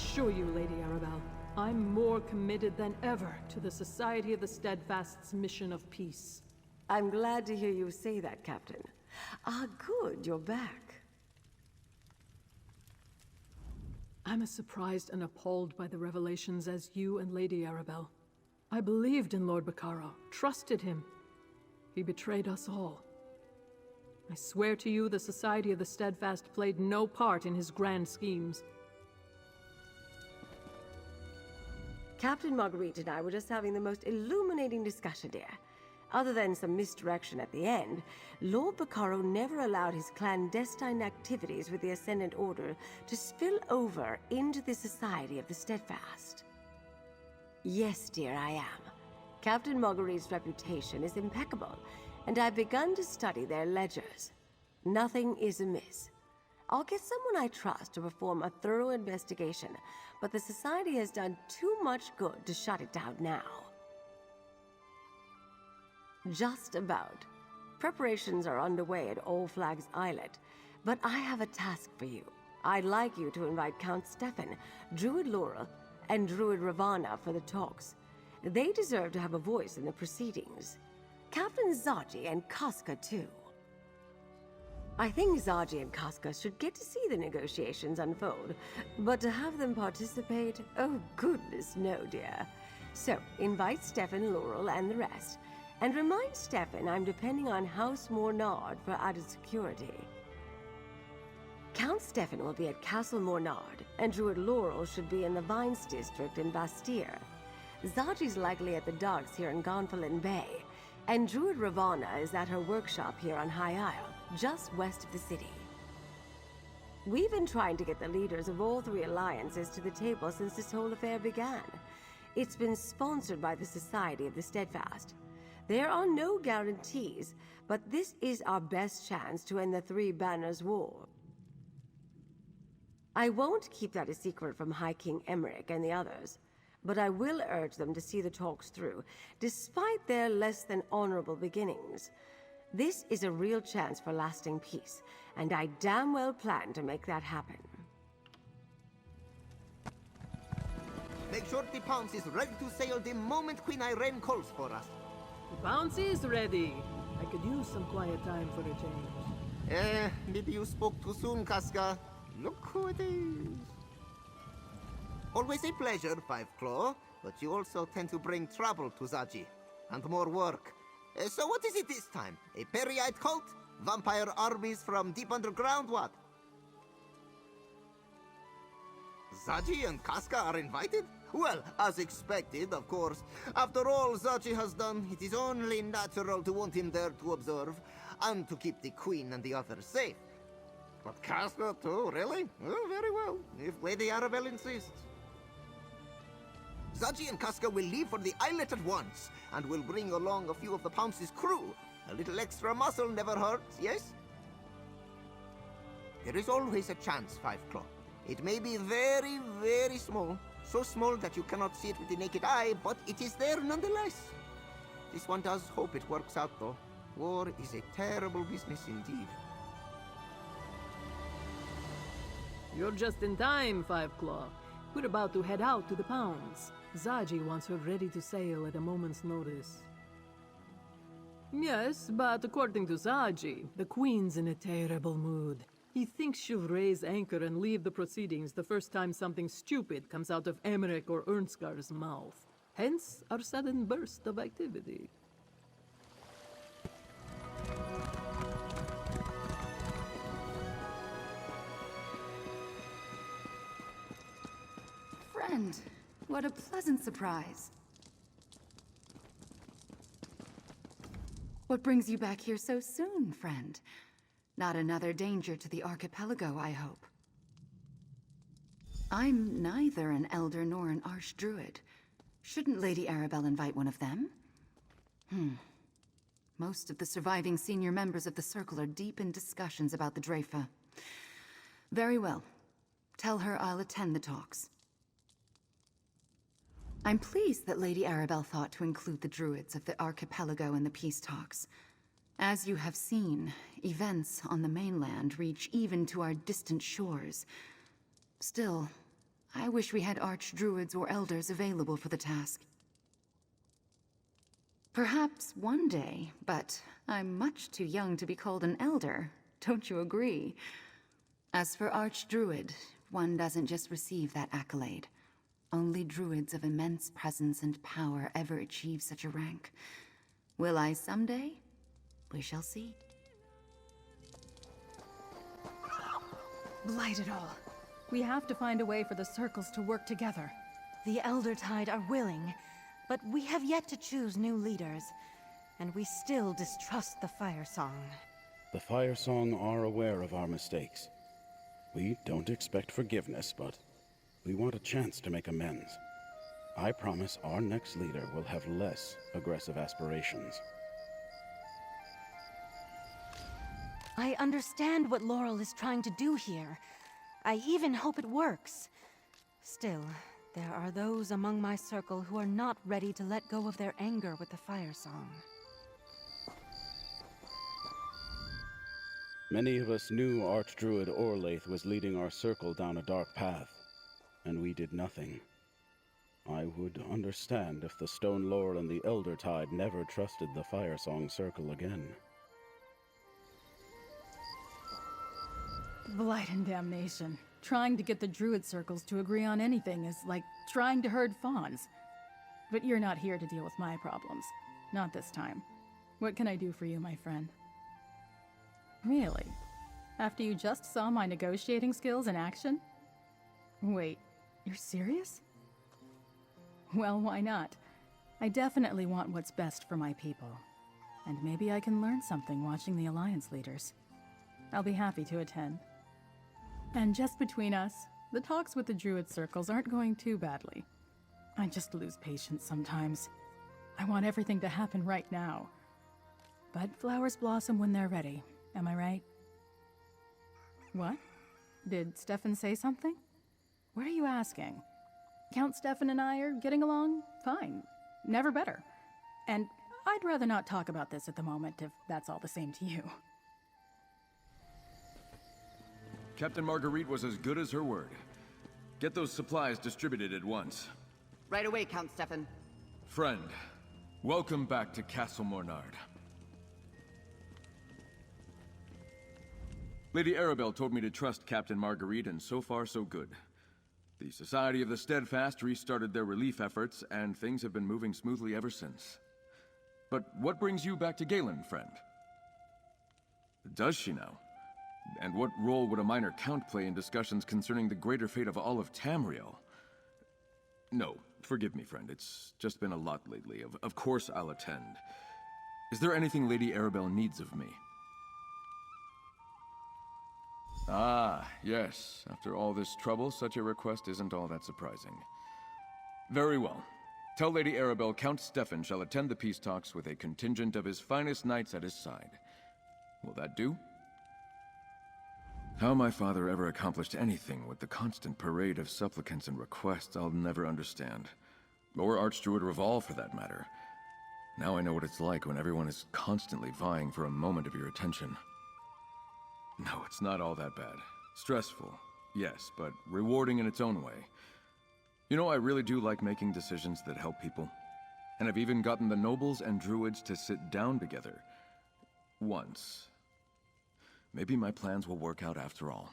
assure you, Lady Arabelle, I'm more committed than ever to the Society of the Steadfast's mission of peace. I'm glad to hear you say that, Captain. Ah, good, you're back. I'm as surprised and appalled by the revelations as you and Lady Arabelle. I believed in Lord Bacaro, trusted him. He betrayed us all. I swear to you the Society of the Steadfast played no part in his grand schemes. Captain Marguerite and I were just having the most illuminating discussion, dear. Other than some misdirection at the end, Lord Bacaro never allowed his clandestine activities with the Ascendant Order to spill over into the Society of the Steadfast. Yes, dear, I am. Captain Marguerite's reputation is impeccable, and I've begun to study their ledgers. Nothing is amiss. I'll get someone I trust to perform a thorough investigation, but the Society has done too much good to shut it down now. Just about. Preparations are underway at All Flags Islet, but I have a task for you. I'd like you to invite Count Stefan, Druid Laurel, and Druid Ravana for the talks. They deserve to have a voice in the proceedings. Captain Zaji and Casca, too. I think Zaji and Casca should get to see the negotiations unfold, but to have them participate, oh goodness no, dear. So, invite Stefan, Laurel, and the rest, and remind Stefan I'm depending on House Mornard for added security. Count Stefan will be at Castle Mornard, and Druid Laurel should be in the Vines District in Bastille. Zaji's likely at the docks here in Gonfalon Bay, and Druid Ravana is at her workshop here on High Isle, just west of the city. We've been trying to get the leaders of all three alliances to the table since this whole affair began. It's been sponsored by the Society of the Steadfast. There are no guarantees, but this is our best chance to end the Three Banners War. I won't keep that a secret from High King Emmerich and the others, but I will urge them to see the talks through, despite their less than honorable beginnings. This is a real chance for lasting peace, and I damn well plan to make that happen. Make sure the Pounce is ready to sail the moment Queen Irene calls for us. The Pounce is ready. I could use some quiet time for a change. Maybe you spoke too soon, Casca. Look who it is. Always a pleasure, Five Claw, but you also tend to bring trouble to Zaji, and more work. So what is it this time? A Periite cult? Vampire armies from deep underground, what? Zaji and Casca are invited? Well, as expected, of course. After all Zaji has done, it is only natural to want him there to observe, and to keep the Queen and the others safe. But Casca too, really? Oh, very well, if Lady Arabelle insists. Zaji and Casca will leave for the islet at once, and will bring along a few of the Pounce's crew. A little extra muscle never hurts, yes? There is always a chance, Five Claw. It may be very, very small. So small that you cannot see it with the naked eye, but it is there nonetheless. This one does hope it works out, though. War is a terrible business indeed. You're just in time, Five Claw. We're about to head out to the Pounds. Zaji wants her ready to sail at a moment's notice. Yes, but according to Zaji, the Queen's in a terrible mood. He thinks she'll raise anchor and leave the proceedings the first time something stupid comes out of Emmerich or Ernskar's mouth. Hence, our sudden burst of activity. Friend, what a pleasant surprise. What brings you back here so soon, friend? Not another danger to the archipelago, I hope. I'm neither an elder nor an archdruid. Shouldn't Lady Arabelle invite one of them? Most of the surviving senior members of the Circle are deep in discussions about the Dreyfa. Very well. Tell her I'll attend the talks. I'm pleased that Lady Arabelle thought to include the druids of the archipelago in the peace talks. As you have seen, events on the mainland reach even to our distant shores. Still, I wish we had archdruids or elders available for the task. Perhaps one day, but I'm much too young to be called an elder. Don't you agree? As for archdruid, one doesn't just receive that accolade. Only druids of immense presence and power ever achieve such a rank. Will I someday? We shall see. Blight it all. We have to find a way for the circles to work together. The Elder Tide are willing, but we have yet to choose new leaders, and we still distrust the Fire Song. The Fire Song are aware of our mistakes. We don't expect forgiveness, but we want a chance to make amends. I promise our next leader will have less aggressive aspirations. I understand what Laurel is trying to do here. I even hope it works. Still, there are those among my circle who are not ready to let go of their anger with the Fire Song. Many of us knew Archdruid Orlaith was leading our circle down a dark path, and we did nothing. I would understand if the Stone Laurel and the Elder Tide never trusted the Fire Song circle again. Blight and damnation. Trying to get the druid circles to agree on anything is like trying to herd fawns. But you're not here to deal with my problems. Not this time. What can I do for you, my friend? Really? After you just saw my negotiating skills in action? Wait, you're serious? Well, why not? I definitely want what's best for my people. And maybe I can learn something watching the Alliance leaders. I'll be happy to attend. And just between us, the talks with the Druid circles aren't going too badly. I just lose patience sometimes. I want everything to happen right now. But flowers blossom when they're ready, am I right? What? Did Stefan say something? What are you asking? Count Stefan and I are getting along fine. Never better. And I'd rather not talk about this at the moment, if that's all the same to you. Captain Marguerite was as good as her word. Get those supplies distributed at once. Right away, Count Stefan. Friend, welcome back to Castle Mornard. Lady Arabelle told me to trust Captain Marguerite, and so far so good. The Society of the Steadfast restarted their relief efforts, and things have been moving smoothly ever since. But what brings you back to Galen, friend? Does she now? And what role would a minor count play in discussions concerning the greater fate of all of Tamriel? No, forgive me, friend. It's just been a lot lately. Of course I'll attend. Is there anything Lady Arabelle needs of me? Ah, yes. After all this trouble, such a request isn't all that surprising. Very well. Tell Lady Arabelle Count Stefan shall attend the peace talks with a contingent of his finest knights at his side. Will that do? How my father ever accomplished anything with the constant parade of supplicants and requests, I'll never understand. Or Archdruid Revolve, for that matter. Now I know what it's like when everyone is constantly vying for a moment of your attention. No, it's not all that bad. Stressful, yes, but rewarding in its own way. You know, I really do like making decisions that help people. And I've even gotten the nobles and druids to sit down together. Once. Maybe my plans will work out after all.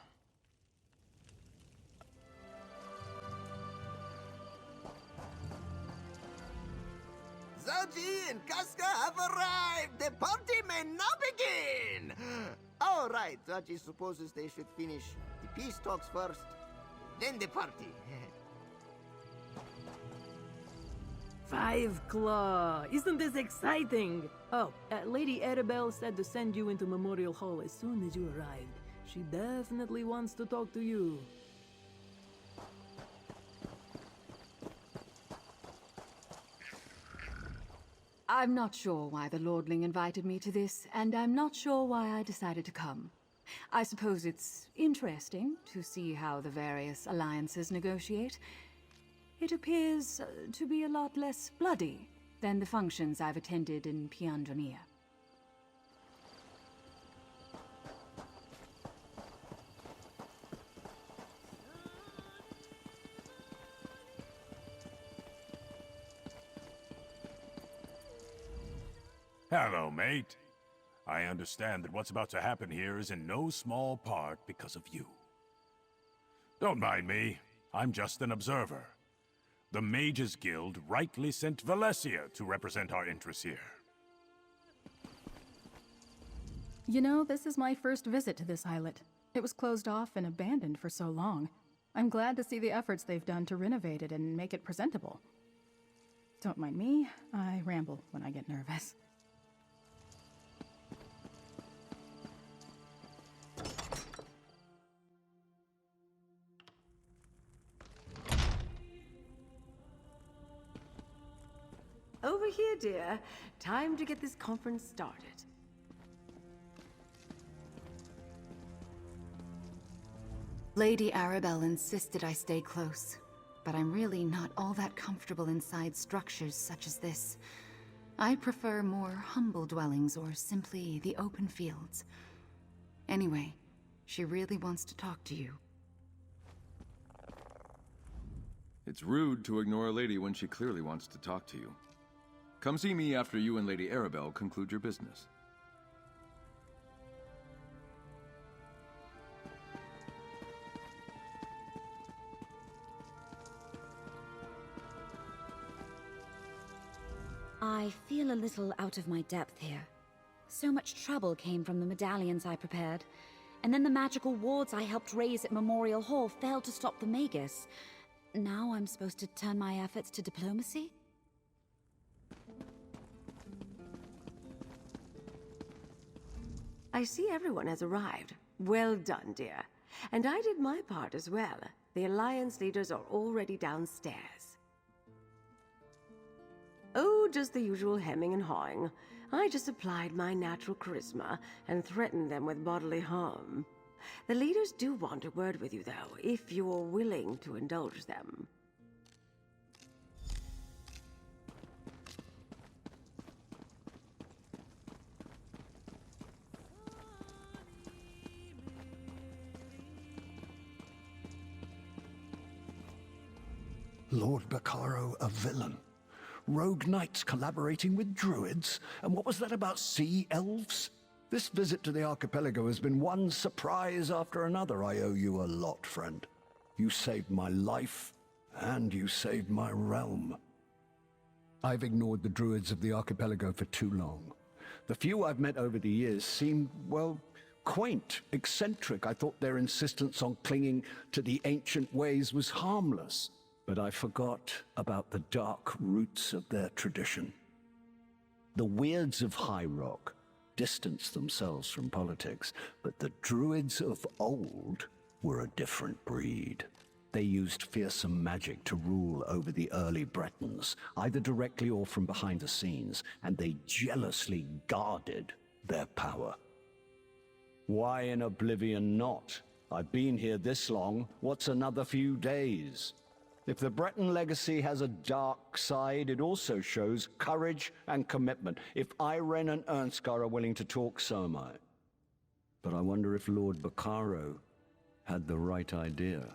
Zaji and Casca have arrived! The party may now begin! All right, Zaji supposes they should finish the peace talks first, then the party. Five Claw! Isn't this exciting? Oh, Lady Arabelle said to send you into Memorial Hall as soon as you arrived. She definitely wants to talk to you. I'm not sure why the Lordling invited me to this, and I'm not sure why I decided to come. I suppose it's interesting to see how the various alliances negotiate. It appears to be a lot less bloody than the functions I've attended in Piandronia. Hello, mate. I understand that what's about to happen here is in no small part because of you. Don't mind me. I'm just an observer. The Mages Guild rightly sent Valencia to represent our interests here. You know, this is my first visit to this islet. It was closed off and abandoned for so long. I'm glad to see the efforts they've done to renovate it and make it presentable. Don't mind me, I ramble when I get nervous. Over here, dear. Time to get this conference started. Lady Arabelle insisted I stay close, but I'm really not all that comfortable inside structures such as this. I prefer more humble dwellings or simply the open fields. Anyway, she really wants to talk to you. It's rude to ignore a lady when she clearly wants to talk to you. Come see me after you and Lady Arabelle conclude your business. I feel a little out of my depth here. So much trouble came from the medallions I prepared, and then the magical wards I helped raise at Memorial Hall failed to stop the Magus. Now I'm supposed to turn my efforts to diplomacy? I see everyone has arrived. Well done, dear. And I did my part as well. The Alliance leaders are already downstairs. Oh, just the usual hemming and hawing. I just applied my natural charisma and threatened them with bodily harm. The leaders do want a word with you, though, if you're willing to indulge them. Lord Bacaro a villain. Rogue knights collaborating with druids? And what was that about sea elves? This visit to the archipelago has been one surprise after another. I owe you a lot, friend. You saved my life, and you saved my realm. I've ignored the druids of the archipelago for too long. The few I've met over the years seemed, well, quaint, eccentric. I thought their insistence on clinging to the ancient ways was harmless. But I forgot about the dark roots of their tradition. The weirds of High Rock distanced themselves from politics, but the druids of old were a different breed. They used fearsome magic to rule over the early Bretons, either directly or from behind the scenes, and they jealously guarded their power. Why in oblivion not? I've been here this long, what's another few days? If the Breton legacy has a dark side, it also shows courage and commitment. If Irene and Ernskar are willing to talk, so am I. But I wonder if Lord Bacaro had the right idea.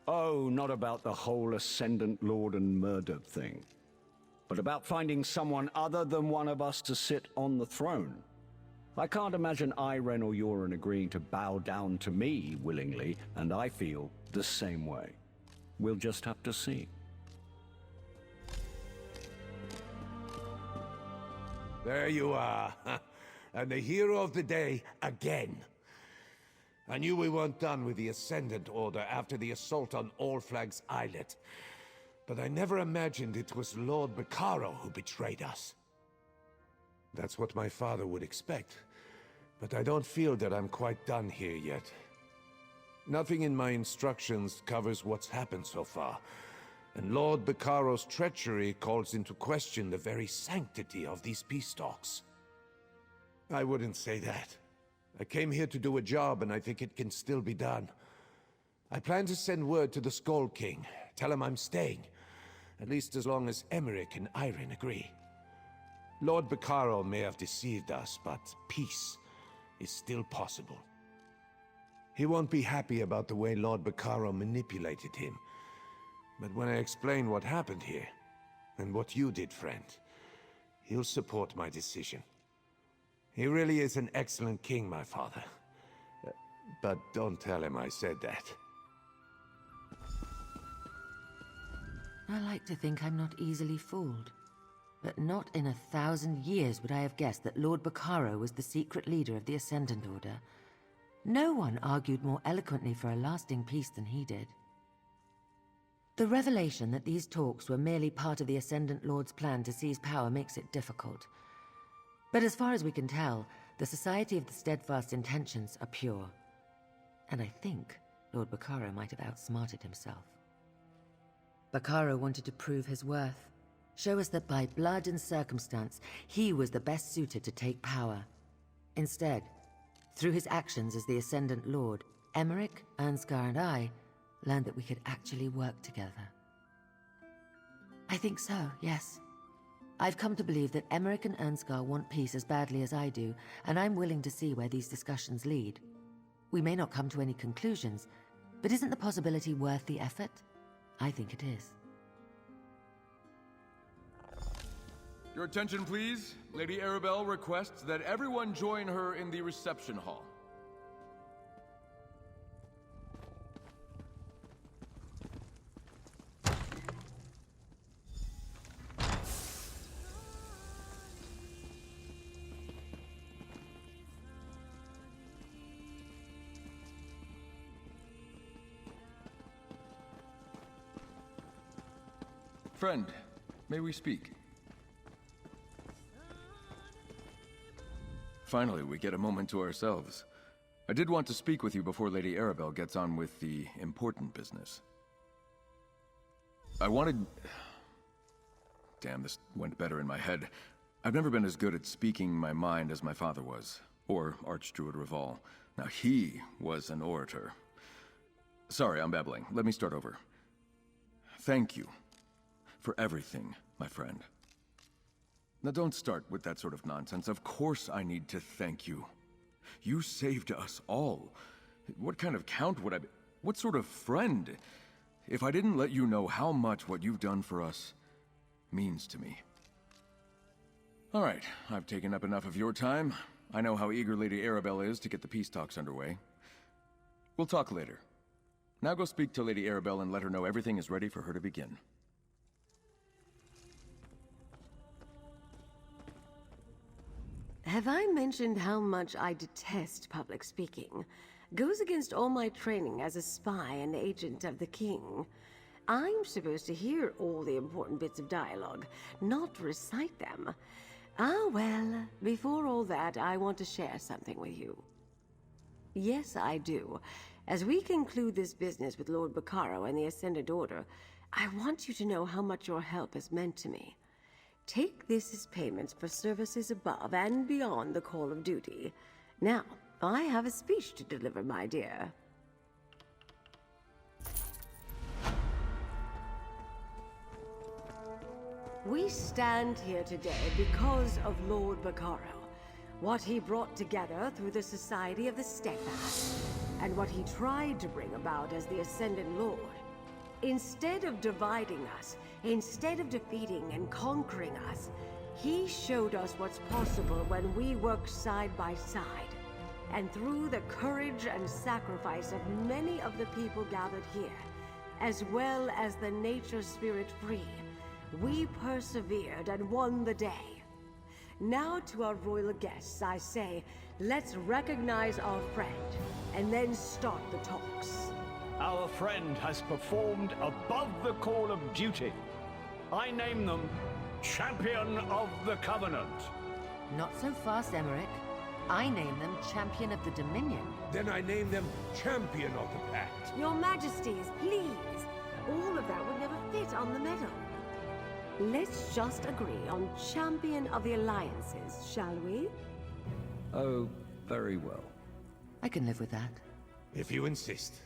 Oh, not about the whole Ascendant Lord and murder thing, but about finding someone other than one of us to sit on the throne. I can't imagine Irene or Yoren agreeing to bow down to me willingly, and I feel the same way. We'll just have to see. There you are. And the hero of the day again. I knew we weren't done with the Ascendant Order after the assault on All Flags Islet. But I never imagined it was Lord Bacaro who betrayed us. That's what my father would expect. But I don't feel that I'm quite done here yet. Nothing in my instructions covers what's happened so far, and Lord Bacaro's treachery calls into question the very sanctity of these peace talks. I wouldn't say that. I came here to do a job, and I think it can still be done. I plan to send word to the Skull King, tell him I'm staying, at least as long as Emmerich and Irene agree. Lord Bacaro may have deceived us, but peace is still possible. He won't be happy about the way Lord Bacaro manipulated him. But when I explain what happened here, and what you did, friend, he'll support my decision. He really is an excellent king, my father. But don't tell him I said that. I like to think I'm not easily fooled. But not in 1,000 years would I have guessed that Lord Bacaro was the secret leader of the Ascendant Order. No one argued more eloquently for a lasting peace than he did. The revelation that these talks were merely part of the Ascendant Lord's plan to seize power makes it difficult. But as far as we can tell, the Society of the Steadfast Intentions are pure. And I think Lord Bacaro might have outsmarted himself. Bacaro wanted to prove his worth, show us that by blood and circumstance, he was the best suited to take power. Instead, through his actions as the Ascendant Lord, Emmerich, Ernskar, and I learned that we could actually work together. I think so, yes. I've come to believe that Emmerich and Ernskar want peace as badly as I do, and I'm willing to see where these discussions lead. We may not come to any conclusions, but isn't the possibility worth the effort? I think it is. Your attention, please. Lady Arabelle requests that everyone join her in the reception hall. Friend, may we speak? Finally, we get a moment to ourselves. I did want to speak with you before Lady Arabelle gets on with the important business. I wanted... Damn, this went better in my head. I've never been as good at speaking my mind as my father was, or Archdruid Reval. Now, he was an orator. Sorry, I'm babbling. Let me start over. Thank you for everything, my friend. Now don't start with that sort of nonsense. Of course I need to thank you. You saved us all. What kind of count would I be? What sort of friend? If I didn't let you know how much what you've done for us means to me. All right, I've taken up enough of your time. I know how eager Lady Arabelle is to get the peace talks underway. We'll talk later. Now go speak to Lady Arabelle and let her know everything is ready for her to begin. Have I mentioned how much I detest public speaking? Goes against all my training as a spy and agent of the king. I'm supposed to hear all the important bits of dialogue, not recite them. Ah, well, before all that, I want to share something with you. Yes, I do. As we conclude this business with Lord Bacaro and the Ascendant Order, I want you to know how much your help has meant to me. Take this as payments for services above and beyond the call of duty. Now, I have a speech to deliver, my dear. We stand here today because of Lord Bacaro, what he brought together through the Society of the Steadfast, and what he tried to bring about as the Ascendant Lord. Instead of dividing us, instead of defeating and conquering us, he showed us what's possible when we work side by side. And through the courage and sacrifice of many of the people gathered here, as well as the nature spirit free, we persevered and won the day. Now to our royal guests, I say, let's recognize our friend, and then start the talks. Our friend has performed above the call of duty. I name them Champion of the Covenant. Not so fast, Emmerich. I name them Champion of the Dominion. Then I name them Champion of the Pact. Your Majesties, please. All of that would never fit on the medal. Let's just agree on Champion of the Alliances, shall we? Oh, very well. I can live with that. If you insist.